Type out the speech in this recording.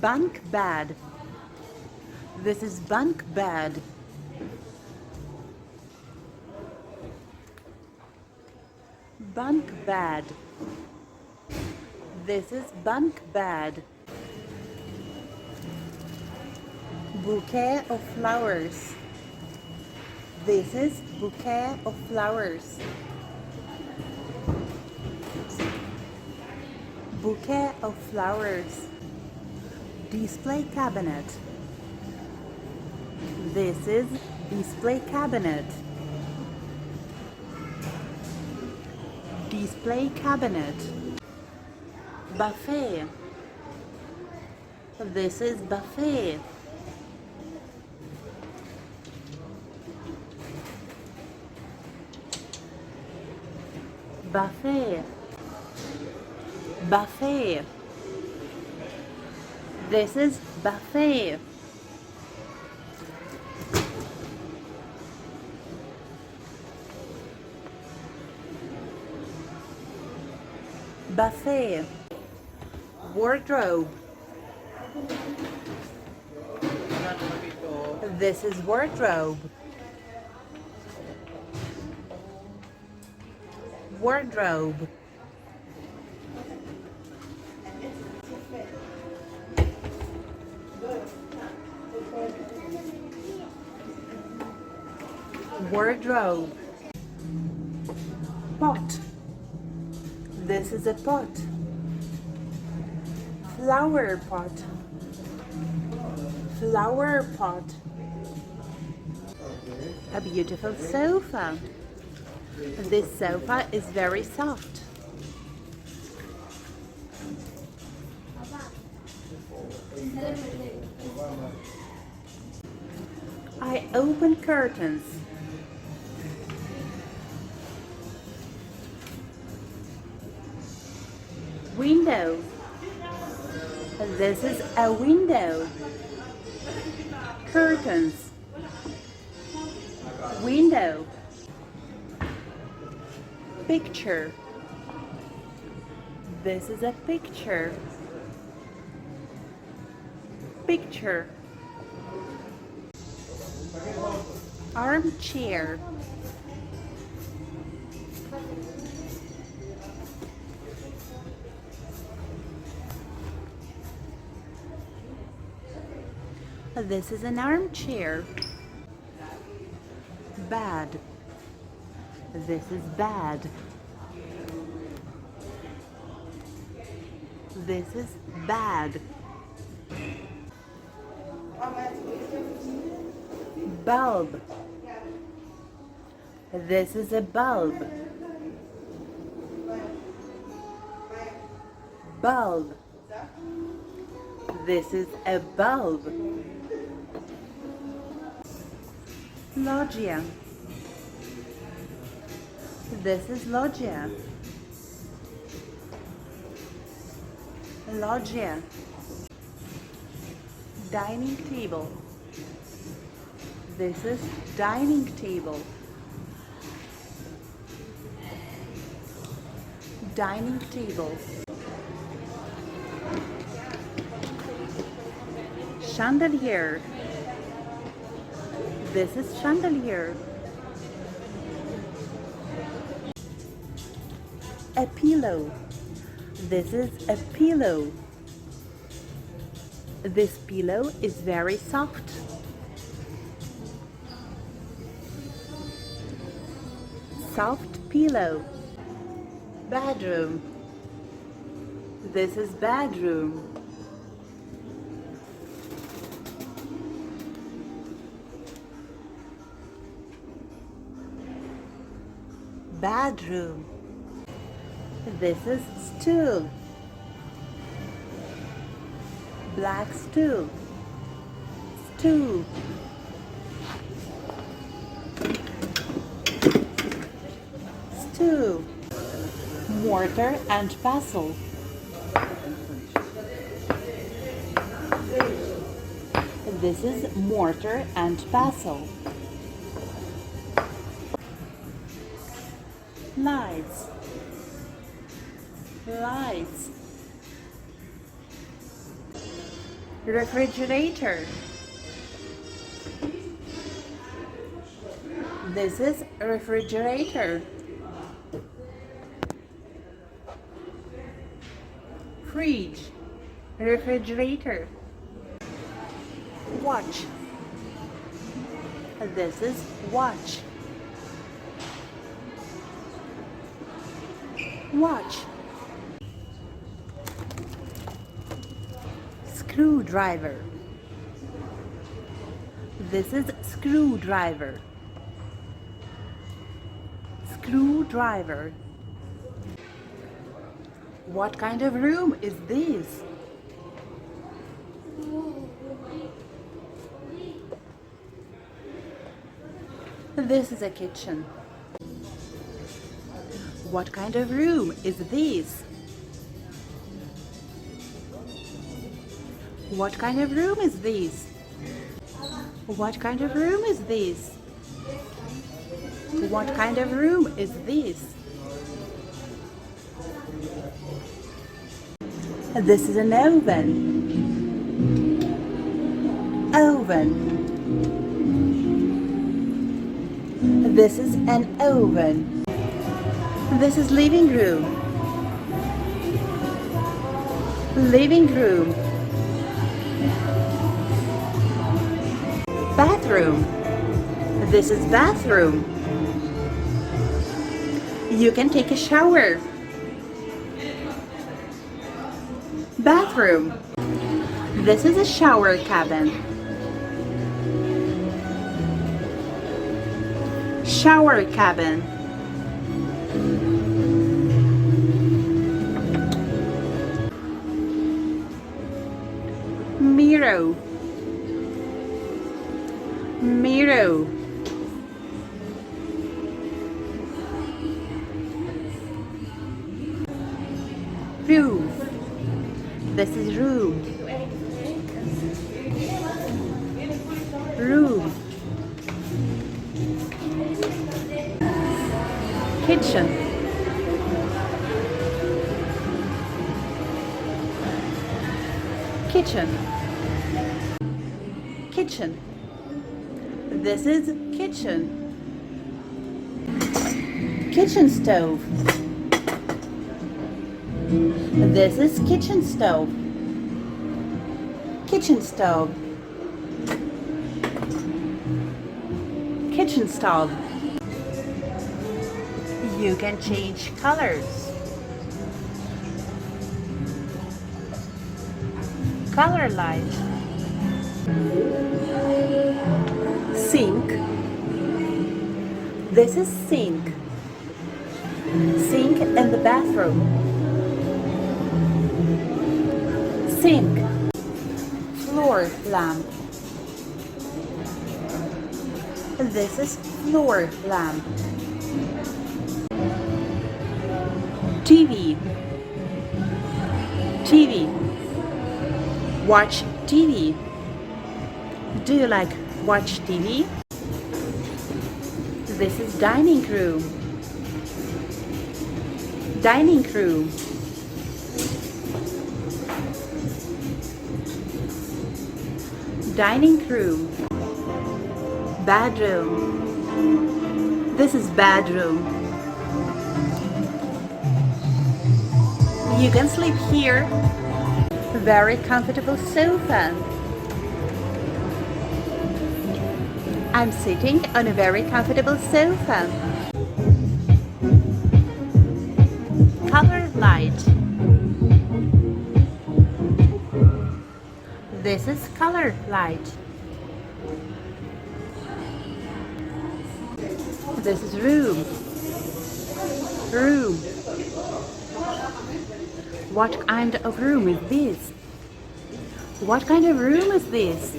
bunk bed. This is bunk bed. Bunk bed. This is bunk bed. Bouquet of flowers. This is bouquet of flowers. Bouquet of flowers. Display cabinet. This is display cabinet. Display cabinet. Buffet. This is buffet. Buffet. Buffet. This is buffet. Buffet. Wardrobe. This is wardrobe. Wardrobe. Wardrobe. Pot. This is a pot. Flower pot. Flower pot. A beautiful sofa. This sofa is very soft. I open curtains. Window. This is a window. Curtains. Window. Picture. This is a picture. Picture. Armchair. This is an armchair. Bed. This is bed. This is bed. Bulb. This is a bulb. Bulb. This is a bulb. Loggia. This is loggia. Loggia. Dining table. This is dining table. Dining table. Chandelier. This is chandelier. A pillow. This is a pillow. This pillow is very soft. Soft pillow. Bedroom. This is bedroom. Bedroom. This is stool. Black stool. Stool. Stool. Mortar and pestle. This is mortar and pestle. Lights. Lights. refrigerator. This is a refrigerator. Fridge, refrigerator. Watch. This is watch. Watch. Screwdriver. This is screwdriver. Screwdriver. What kind of room is this? This is a kitchen. What kind of room is this? What kind of room is this? What kind of room is this? What kind of room is this? This is an oven. Oven. This is an oven. This is living room. Living room. Bathroom. This is bathroom. You can take a shower. Bathroom. This is a shower cabin. Shower cabin. Mirror. Mirror. Room. This is room. Room. Kitchen. Kitchen. Kitchen. This is kitchen. Kitchen stove. This is kitchen stove. Kitchen stove. Kitchen stove. You can change colors. Color light. Sink. This is sink. Sink in the bathroom. Sink. Floor lamp. This is floor lamp. TV. TV. Watch TV. Do you like watch TV? This is dining room. Dining room. Dining room. Bedroom. This is bedroom. You can sleep here. Very comfortable sofa. I'm sitting on a very comfortable sofa. Color light. This is color light. This is room. Room. What kind of room is this? What kind of room is this?